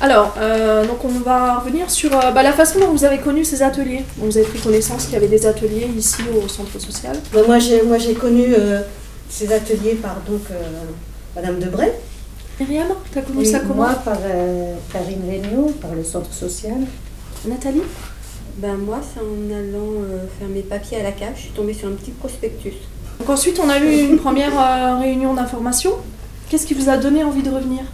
Alors, donc on va revenir sur la façon dont vous avez connu ces ateliers. Donc, vous avez pris connaissance qu'il y avait des ateliers ici au centre social. Moi j'ai connu ces ateliers par Madame Debray. Myriam, tu as connu ça comment? Moi par Karine Regnault, par le centre social. Nathalie? Moi, c'est en allant faire mes papiers à la CAF, je suis tombée sur un petit prospectus. Donc ensuite, on a eu une première réunion d'information. Qu'est-ce qui vous a donné envie de revenir,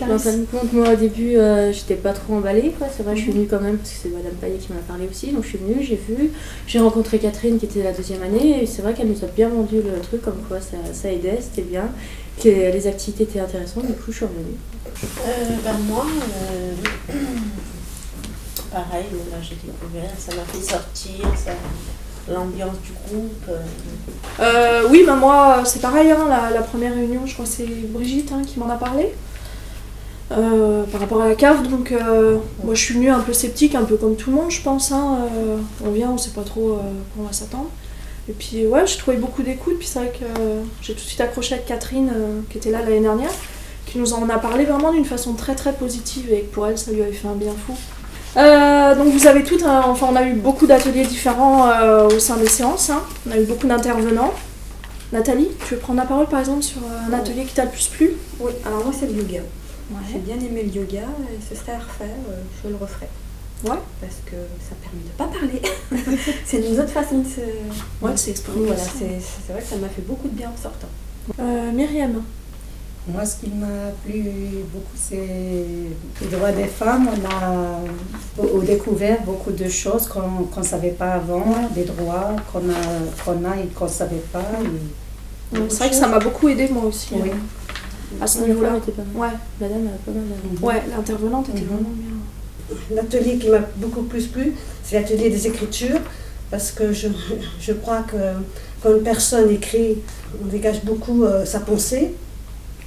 En fin de compte, moi au début, j'étais pas trop emballée, quoi. C'est vrai, je suis venue quand même parce que c'est Madame Payet qui m'a parlé aussi. Donc je suis venue, j'ai vu, j'ai rencontré Catherine qui était la 2e année et c'est vrai qu'elle nous a bien vendu le truc comme quoi ça aidait, c'était bien, que les activités étaient intéressantes. Du coup, je suis revenue. Moi, pareil, là j'ai découvert, ça m'a fait sortir, l'ambiance du groupe. Oui, moi c'est pareil, hein, la première réunion, je crois que c'est Brigitte qui m'en a parlé. Par rapport à la cave, donc moi je suis venue un peu sceptique, un peu comme tout le monde je pense, on vient, on sait pas trop comment on va s'attendre. Et puis ouais, j'ai trouvé beaucoup d'écoute, puis c'est vrai que j'ai tout de suite accroché avec Catherine qui était là l'année dernière, qui nous en a parlé vraiment d'une façon très très positive et que pour elle ça lui avait fait un bien fou. Donc vous avez toutes, on a eu beaucoup d'ateliers différents au sein des séances, on a eu beaucoup d'intervenants. Nathalie, tu veux prendre la parole par exemple sur un atelier qui t'a le plus plu? Oui, alors moi c'est le yoga. Ouais. J'ai bien aimé le yoga et ce serait à refaire, je le referai. Ouais. Parce que ça permet de ne pas parler. C'est une autre façon de s'exprimer. Voilà, c'est vrai que ça m'a fait beaucoup de bien en sortant. Myriam. Moi, ce qui m'a plu beaucoup, c'est les droits des femmes. On a découvert beaucoup de choses qu'on ne savait pas avant, des droits qu'on a et qu'on ne savait pas. C'est vrai que ça m'a beaucoup aidé moi aussi. Oui. À ce niveau-là. Ouais. Madame a pas mal d'aide. Ouais, l'intervenante était vraiment bien. L'atelier qui m'a beaucoup plus plu, c'est l'atelier des écritures, parce que je crois que quand une personne écrit, on dégage beaucoup sa pensée.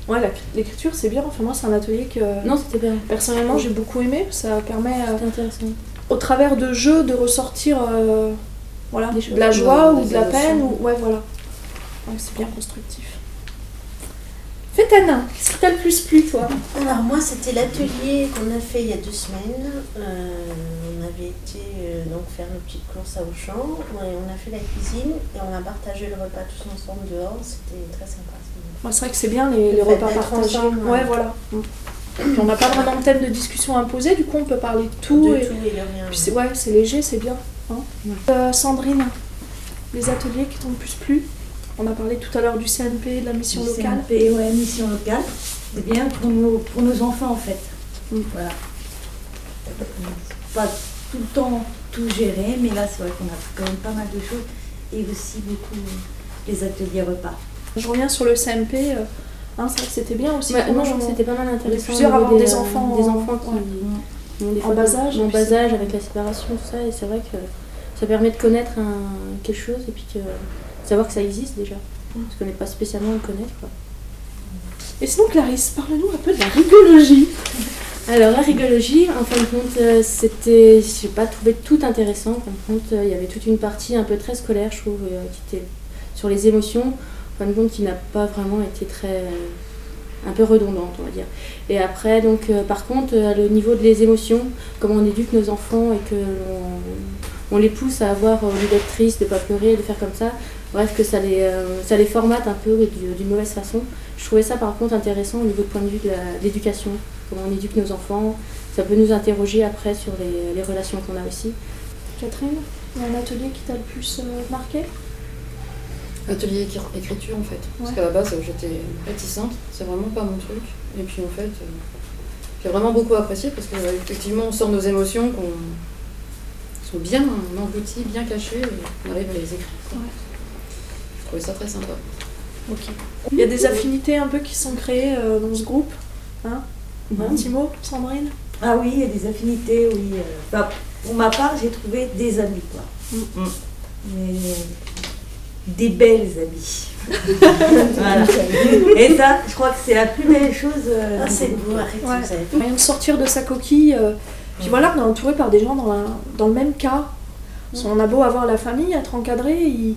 Ouais, l'écriture c'est bien, enfin moi c'est un atelier que Non, c'était bien. Personnellement j'ai beaucoup aimé, ça permet intéressant. Au travers de jeux de ressortir de la joie ou de la peine, ouais voilà. Donc c'est bien constructif. Fétane, qu'est-ce qui t'a le plus plu toi? Alors moi c'était l'atelier qu'on a fait il y a 2 semaines. On avait été donc faire nos petites courses à Auchan et on a fait la cuisine et on a partagé le repas tous ensemble dehors, c'était très sympa. C'est vrai que c'est bien les repas partagés. Ouais, voilà. Puis on n'a pas vraiment de thème de discussion imposé, du coup on peut parler de tout. De tout et de rien. Puis c'est léger, c'est bien. Sandrine, les ateliers qui t'ont le plus plu? On a parlé tout à l'heure du CNP, de la mission locale. CNP, ouais, mission locale. C'est bien pour nos enfants en fait. Voilà. Pas tout le temps tout gérer, mais là c'est vrai qu'on a quand même pas mal de choses. Et aussi beaucoup les ateliers repas. Je reviens sur le CMP, c'est vrai que c'était bien aussi. Ouais, moi je trouve que c'était pas mal intéressant. Plusieurs avoir des enfants qui ont des en bas âge. En bas âge avec la séparation, tout ça, et c'est vrai que ça permet de connaître quelque chose et puis savoir que ça existe déjà. Parce qu'on n'est pas spécialement à le connaître, quoi. Et sinon Clarisse, parle-nous un peu de la rigologie. Alors la rigologie, en fin de compte, j'ai pas trouvé tout intéressant. En fin de compte, il y avait toute une partie un peu très scolaire, je trouve, qui était sur les émotions. En fin de compte, qui n'a pas vraiment été un peu redondante, on va dire. Et après, donc, par contre, le niveau des émotions, comment on éduque nos enfants et que on les pousse à avoir lieu d'être triste, de pas pleurer, de faire comme ça. Bref, que ça les formate un peu d'une mauvaise façon. Je trouvais ça par contre intéressant au niveau de point de vue de l'éducation, comment on éduque nos enfants. Ça peut nous interroger après sur les relations qu'on a aussi. Catherine, il y a un atelier qui t'a le plus marqué? Atelier écriture en fait. Parce qu'à la base j'étais réticente, c'est vraiment pas mon truc. Et puis en fait, j'ai vraiment beaucoup apprécié parce qu'effectivement on sort nos émotions qui sont bien englouties, bien cachées et on arrive à les écrire. Ouais. Je trouvais ça très sympa. Ok. Il y a des affinités un peu qui sont créées dans ce groupe, Un petit mot, Sandrine? Ah oui, il y a des affinités, oui. Pour ma part, j'ai trouvé des amis, quoi. Mais des belles amies. Voilà. Et ça, je crois que c'est la plus belle chose. C'est beau, arrêtez, vous savez. Rien de sortir de sa coquille. Puis voilà, on est entouré par des gens dans le même cas. On a beau avoir la famille, être encadré, ils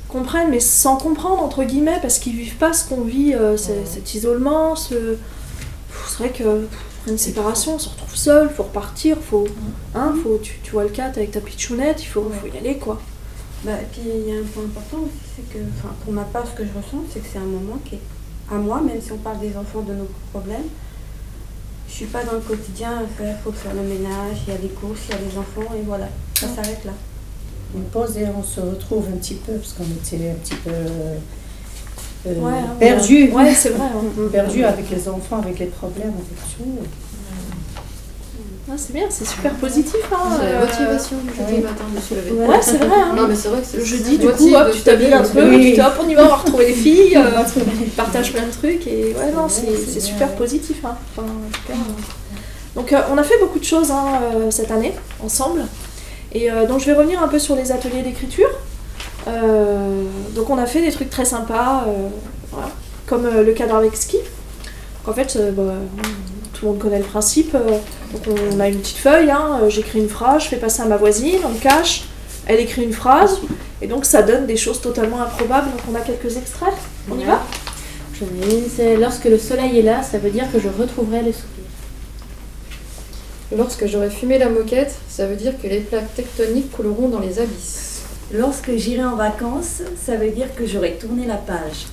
comprennent, mais sans comprendre, entre guillemets, parce qu'ils vivent pas ce qu'on vit, cet isolement, c'est vrai que Après une séparation, on se retrouve seul, faut repartir, tu vois le cadre avec ta pitchounette, il faut y aller quoi. Et puis il y a un point important aussi, c'est que, pour ma part, ce que je ressens, c'est que c'est un moment qui est à moi, même si on parle des enfants, de nos problèmes. Je suis pas dans le quotidien, il faut faire le ménage, il y a les courses, il y a les enfants, et voilà, ça s'arrête là. Une pause et on se retrouve un petit peu, parce qu'on était un petit peu Ouais, perdu. Ouais, c'est vrai. Perdu avec les enfants, avec les problèmes, avec tout. Ah, c'est bien, c'est super positif. Hein, C'est la motivation du jeudi matin de se lever. Ouais, c'est vrai. Hein. Non, mais c'est vrai que c'est Le jeudi, du motive coup, hop, de tu se t'habilles un lever, peu, oui. tu dis hop, on y va, on va retrouver les filles, tu partages plein de trucs et ouais, non, c'est super positif. Hein. Enfin, en tout cas, donc, on a fait beaucoup de choses cette année, ensemble. Et donc, je vais revenir un peu sur les ateliers d'écriture. Donc, on a fait des trucs très sympas, voilà, comme le cadre avec ski. Donc, en fait, tout le monde connaît le principe. Donc on a une petite feuille, j'écris une phrase, je fais passer à ma voisine, on cache, elle écrit une phrase, et donc ça donne des choses totalement improbables. Donc on a quelques extraits, on y va ? J'en ai une, c'est lorsque le soleil est là, ça veut dire que je retrouverai les souvenirs. Lorsque j'aurai fumé la moquette, ça veut dire que les plaques tectoniques couleront dans les abysses. Lorsque j'irai en vacances, ça veut dire que j'aurai tourné la page.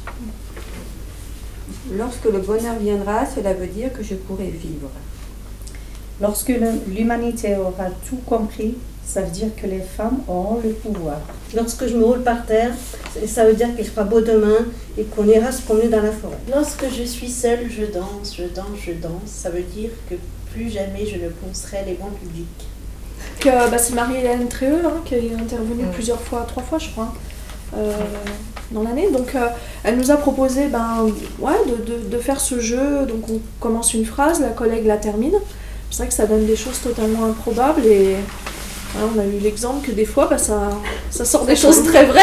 Lorsque le bonheur viendra, cela veut dire que je pourrai vivre. Lorsque l'humanité aura tout compris, ça veut dire que les femmes auront le pouvoir. Lorsque je me roule par terre, ça veut dire qu'il fera beau demain et qu'on ira se promener dans la forêt. Lorsque je suis seule, je danse, je danse, je danse. Ça veut dire que plus jamais je ne poncerai les bancs publics. C'est Marie-Hélène Tréheux qui est intervenue plusieurs fois, 3 fois je crois, dans l'année. Donc elle nous a proposé de faire ce jeu. Donc on commence une phrase, la collègue la termine. C'est vrai que ça donne des choses totalement improbables et voilà, on a eu l'exemple que des fois ça sort des choses très vraies.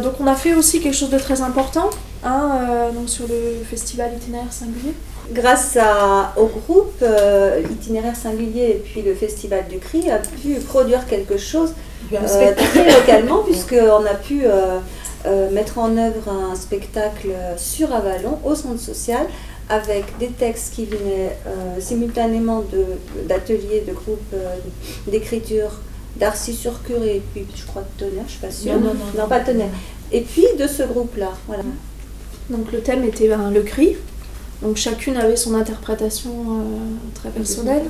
Donc on a fait aussi quelque chose de très important donc sur le festival itinéraire singulier. Grâce au groupe Itinéraire Singulier et puis le Festival du Cri a pu produire quelque chose très localement puisqu'on a pu mettre en œuvre un spectacle sur Avallon au centre social avec des textes qui venaient simultanément d'ateliers, de groupes d'écriture d'Arcy-sur-Cure et puis je crois de Tonnerre, je suis pas sûre. Non, pas Tonnerre. Et puis de ce groupe-là, voilà. Donc le thème était le cri. Donc chacune avait son interprétation très personnelle.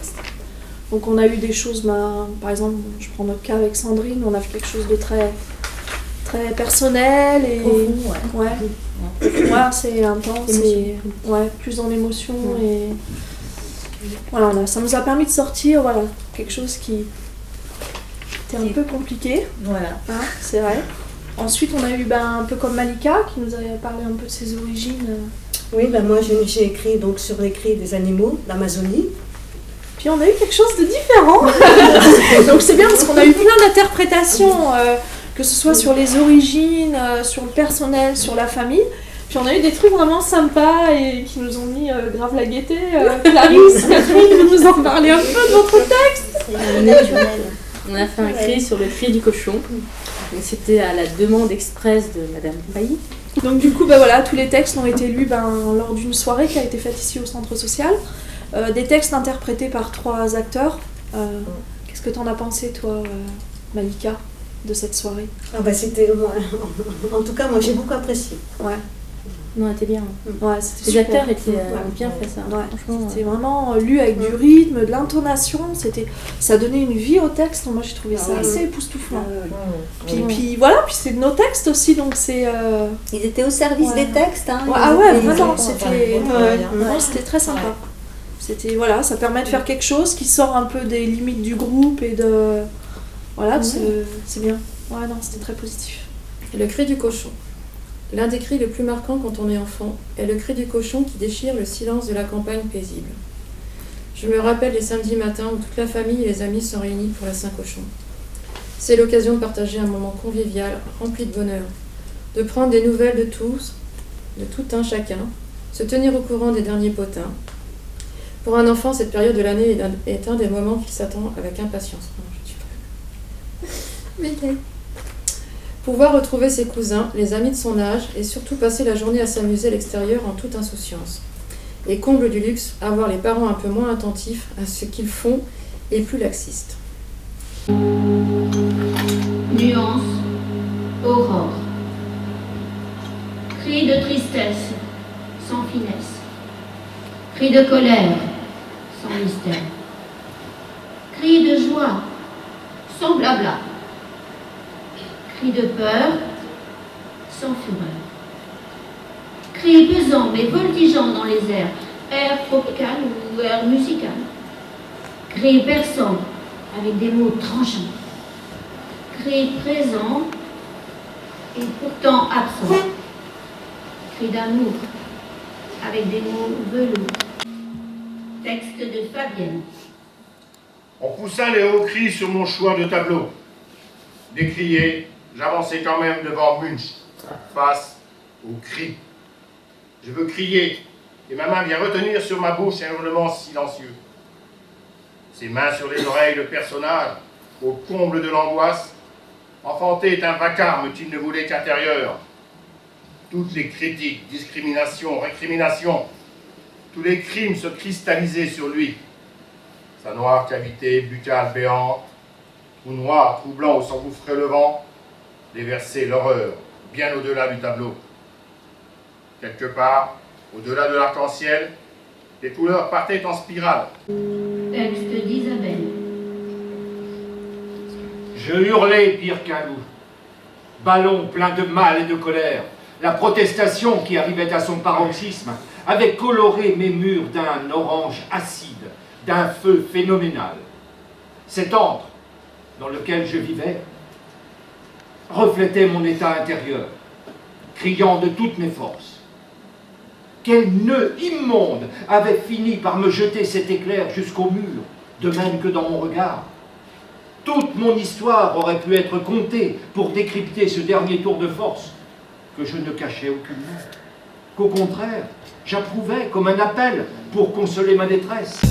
Donc on a eu des choses, par exemple, je prends notre cas avec Sandrine, on a fait quelque chose de très, très personnel et c'est intense et plus dans l'émotion et voilà, ça nous a permis de sortir quelque chose qui était un peu compliqué. Voilà. C'est vrai. Ensuite on a eu un peu comme Malika qui nous avait parlé un peu de ses origines. Oui, moi j'ai écrit donc sur les cris des animaux d'Amazonie. Puis on a eu quelque chose de différent. Donc c'est bien parce qu'on a eu plein d'interprétations, que ce soit sur les origines, sur le personnel, sur la famille. Puis on a eu des trucs vraiment sympas et qui nous ont mis grave la gaieté. Clarisse, Catherine, vous nous en parlez un peu de votre texte. C'est naturel. On a fait un cri sur le cri du cochon. Donc c'était à la demande express de Madame Bailly. Donc du coup, tous les textes ont été lus lors d'une soirée qui a été faite ici au centre social. Des textes interprétés par 3 acteurs. Qu'est-ce que t'en as pensé, toi, Malika, de cette soirée ? C'était... En tout cas, moi j'ai beaucoup apprécié. Ouais. Non, elle était bien. Ouais, c'était Les super. acteurs ont bien fait ça. Ouais, franchement. c'était vraiment lu avec du rythme, de l'intonation. Ça donnait une vie au texte. Moi, j'ai trouvé ça assez époustouflant. Puis c'est de nos textes aussi, donc c'est... Ils étaient au service des textes. Vraiment, c'était très sympa. C'était, ça permet de faire quelque chose qui sort un peu des limites du groupe et de... c'est bien. Ouais, non, c'était très positif. Et le cri du cochon. L'un des cris les plus marquants quand on est enfant est le cri du cochon qui déchire le silence de la campagne paisible. Je me rappelle les samedis matins où toute la famille et les amis sont réunis pour la Saint-Cochon. C'est l'occasion de partager un moment convivial, rempli de bonheur, de prendre des nouvelles de tous, de tout un chacun, se tenir au courant des derniers potins. Pour un enfant, cette période de l'année est un des moments qu'il s'attend avec impatience. Pouvoir retrouver ses cousins, les amis de son âge et surtout passer la journée à s'amuser à l'extérieur en toute insouciance. Et comble du luxe, avoir les parents un peu moins attentifs à ce qu'ils font et plus laxistes. Nuance, aurore. Cri de tristesse, sans finesse. Cri de colère, sans mystère. Cri de joie, sans blabla. Cri de peur, sans fureur. Cri pesant mais voltigeant dans les airs, air tropical ou air musical. Cri perçant avec des mots tranchants. Cri présent et pourtant absent. Cri d'amour avec des mots velours. Texte de Fabienne. On poussa les hauts cris sur mon choix de tableau. Décrié, j'avançais quand même devant Munch, face aux cris. Je veux crier, et ma main vient retenir sur ma bouche un hurlement silencieux. Ses mains sur les oreilles, le personnage, au comble de l'angoisse, enfanté est un vacarme qu'il ne voulait qu'intérieur. Toutes les critiques, discriminations, récriminations, tous les crimes se cristallisaient sur lui. Sa noire cavité buccale béante, trou noir, trou blanc où s'engouffrait le vent, déversait l'horreur, bien au-delà du tableau. Quelque part, au-delà de l'arc-en-ciel, les couleurs partaient en spirale. Texte d'Isabelle. Je hurlais pire qu'un loup. Ballon plein de mal et de colère. La protestation qui arrivait à son paroxysme avait coloré mes murs d'un orange acide, d'un feu phénoménal. Cet antre dans lequel je vivais reflétait mon état intérieur, criant de toutes mes forces. Quel nœud immonde avait fini par me jeter cet éclair jusqu'au mur, de même que dans mon regard. Toute mon histoire aurait pu être contée pour décrypter ce dernier tour de force que je ne cachais aucunement. Qu'au contraire, j'approuvais comme un appel pour consoler ma détresse.